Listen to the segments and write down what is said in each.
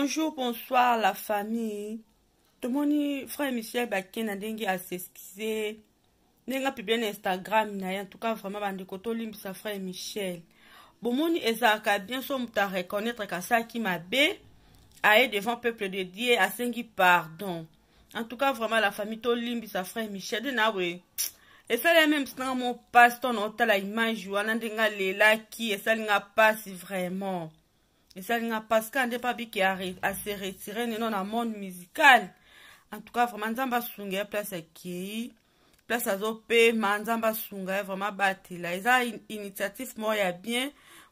Bonjour, bonsoir la famille. Tout le monde, frère Michel Baken a dengue à s'excuser. Nenga publié sur Instagram, en tout cas vraiment bande koto limbisa frère Michel. Bon moni ezaka bien so muta reconnaître que ça qui m'a bé aille devant peuple de Dieu à sengi pardon. En tout cas vraiment la famille to limbisa frère Michel de nawe. Et ça les même sans mon pasteur non la image wana ndenga lela qui et ça linga passe vraiment. Et ça linga passe quand des papi qui a se retirer non dans monde musical. En tout cas vraiment nzamba sunga place qui place à zopé manzamba sunga vraiment batila. Et ça initiative moya bien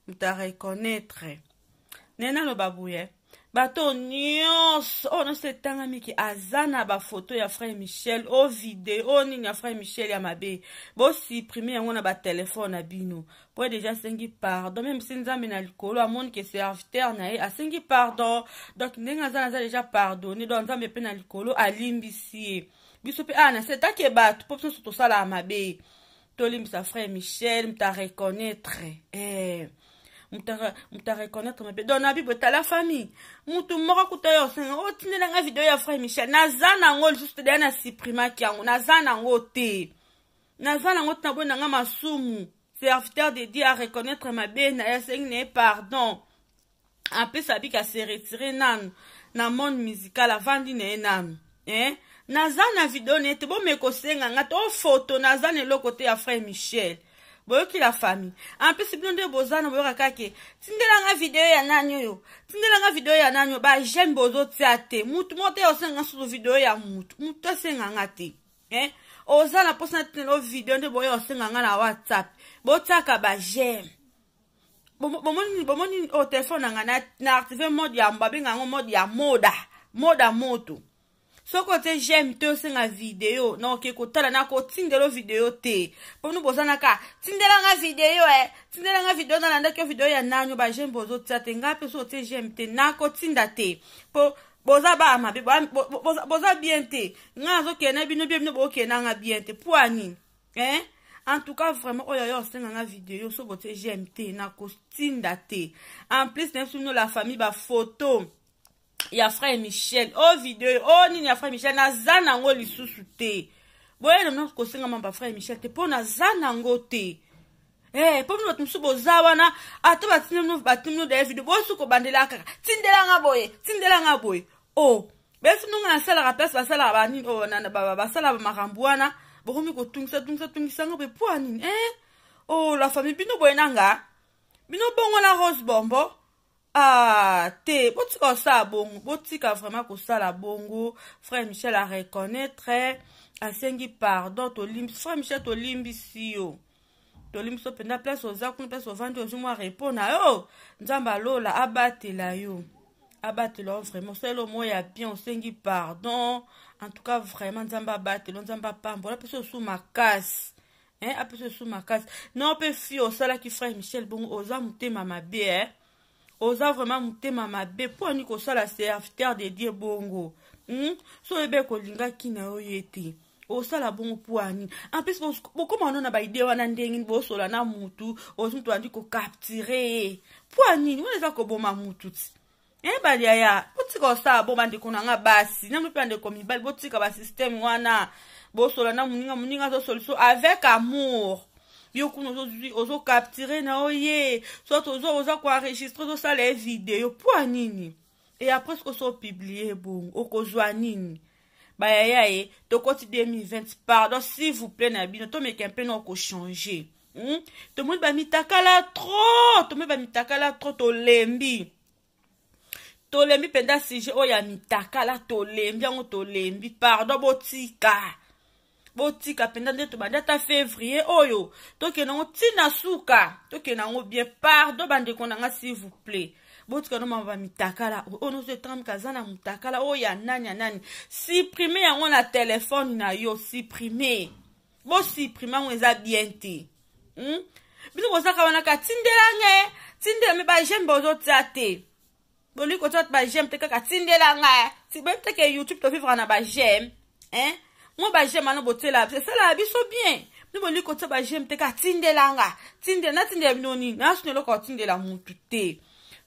muta reconnaître. Nena lo babouye. Bato nyos oh non c'est tanga miki azana ba photo ya frère Michel o vidéo ni ya frère Michel ya mabe bo supprimer yango na ba téléphone abino pour déjà sengi pardon même si nzambe na likolo amone que serviteur na ye asengi pardon donc ndenga zana déjà pardonné donc nzambe pe na likolo alimbisi biso pe ana c'est ta ke bato pour so to sala mabe to limbisa frère Michel mta reconnaître muta reconnaître ma be dona bibo ta la famille mutu moko kutayo senga o tindela nga video ya frère Michel nazana ngol juste de na supprima kyango nazana ngote nazana ngote na bona nga masumu serviteur de Dieu à reconnaître ma be na sengne pardon en plus ça dit qu'à se retirer nan na monde musical avant dine nan nazana video nete bo meko senga nga to photo nazana le côté ya frère Michel boyoki la famille en plus si blonde bozana boyoka kake tindela nga video ya nani yo tindela nga video ya nani yo ba j'aime bozo tiate mutu mote osenga sur video ya mutu osenga ngate ozana posa tindelo video nde boyo osenga nga na WhatsApp botaka ba j'aime bomoni au téléphone nga na activer mode ya mbabenga ngo mode ya moda moto so côté j'aime te senga vidéo non ke kotala na ko tindelo vidéo te pour nous bozana ka tindela nga vidéo na landa ke vidéo ya nanyo ba j'aime bozo tsate ngape so te j'aime te na ko tinda te po boza ba ma boza bien te nga zo ke na bino bo ke na nga bien te poani en tout cas vraiment oyo senga nga vidéo so bote j'aime te na ko tinda te en plus na suno la famille ba photo ya frère Michel oh vidéo oh nini ya frère Michel na zana ngo lisusu te boye non ko senga mamba frère Michel te po na zana ngo te po no tumsu bozawa na ato batimno de vidéo bo su ko bandela kaka tindela nga boye oh besu nunga na sala place ba sala ba nini oh na ba sala ba makambuana bokomi ko tungisa ngo be po nini oh la famille bino boye nanga bino bongo na rose bombo te botika ça bongo botika vraiment ko sala bongo frère Michel a reconnaître asengi pardon to limbi frère Michel to limbi sio to limbi so penda place oza kuna place ovandi ozumwa répondre yo nzamba lola abatela yo vraiment c'est le mot ya bien osengi pardon en tout cas vraiment nzamba abatela nzamba pambola peso sous makasi appeso sous makasi non pe fi osala ki frère Michel bongo oza mutema mabe oza vraiment mutema mabe po ni ko sala serviteur de Dieu bongo so ebe ko linga kina oyete osala bongo po ani en plus beaucoup na ba idée wana ndengi bo sola na mutu ozumuntu andi ko capturer po ani wona za ko boma mutu bali ya botika osala bo bande ko nga basi na mpe ande ko mibali botika ba système wana bo sola na muninga zo solution avec amour yo kuno ozo capturer na oye soit ozo ko enregistrer zo sala vidéo pour nini et après ce que so publier bon okozwa nini ba ya to koti 2020 pardon s'il vous plaît na bino to meke un peu non ko changer to mo ba mitakala trop to lembi penda si je oya mitakala to lembi pardon botika penda ndeto bandata février oyo toke nango tina suka toke nango bien pardon bande konanga s'il vous plaît botika no mamba mitakala ono se tram kazana mutakala oya nani supprimer yango na téléphone na yo supprimer ngo eza bien te biso bozaka wana ka tindela me ba j'aime bozo tsate boli ko tsate ba j'aime te kaka tindela nga si ben te ke YouTube to vivre na ba j'aime moi ba j'aime na botela c'est ça la biso bien ni boli ko tsate ba j'aime te ka tindela nga tindela binoni na sunelo ko tindela mutu te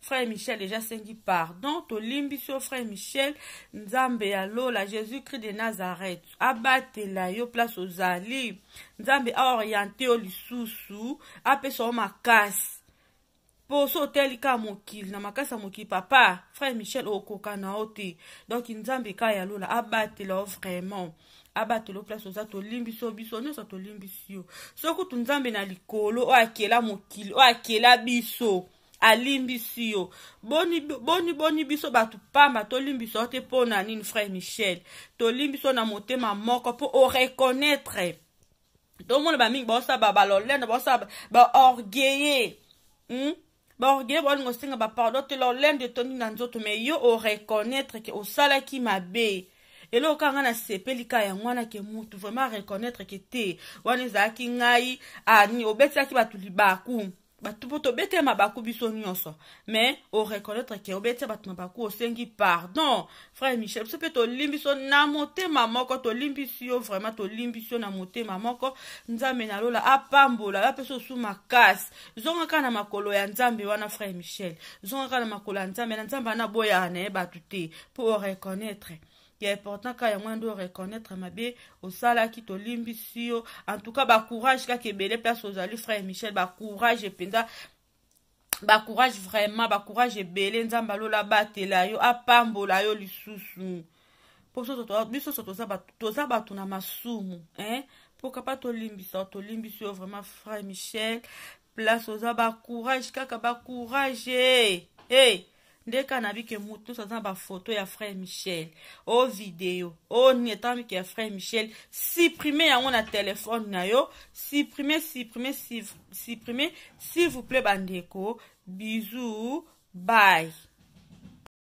frère Michel déjà sengi pardon tolimbi so frère Michel nzambe ya lola Jésus-Christ de Nazareth abatela yo place ozali nzambe a orienté yo lisusu apesa yo makasi po so telika mokili na makasi ya mokili papa frère Michel okoka na ote donc nzambe ka ya lola abatela yo vraiment abatelo place oza tolimbi so biso nyonso tolimbi sio soko tunzambe na likolo o akela mokili o akela biso alimbisi yo boni biso batu pamba tolimbiso te pona nini frère Michel tolimbiso na motema moko po o reconnaître to mona ba mingi bosa ba lolenda bosa ba orgueilleux ba orgueilleux bo ngosinga ba pardon te lolende toni na nzoto me yo o reconnaître que o sala ki mabe elo kanga na sepelika ya mwana ke mutu vraiment reconnaître que te wana ezaki ngai ani obetiaki batu libaku batu poto bete mabaku biso nyonso mais o reconnaître que obete batu mabaku osengi pardon frère Michel so pe to limbiso na motema moko to limbisi yo vraiment to limbisi na motema moko nzambe na lola apambola ya peso su makasi zonga kana makolo ya nzambe wana frère Michel zonga kana makolo ya nzambe na nzambe na boya na batu te pour reconnaître. Il est important quand il y a moins de reconnaître ma bé au sala qui to limbisio en tout cas ba courage ka ke belé place aux alis frère Michel ba courage et penda ba courage vraiment ba courage et belé nzamba lola batela yo apambola yo lisusu pour ça to biso so to za ba tuna masumu pour ka to limbisio vraiment frère Michel place aux ba courage kaka ba courage ndeka na bike mutu saza ba photo ya frère Michel o vidéo o netami ke frère Michel supprimer yango na téléphone na yo supprimer s'il vous plaît bandeko bisous bye.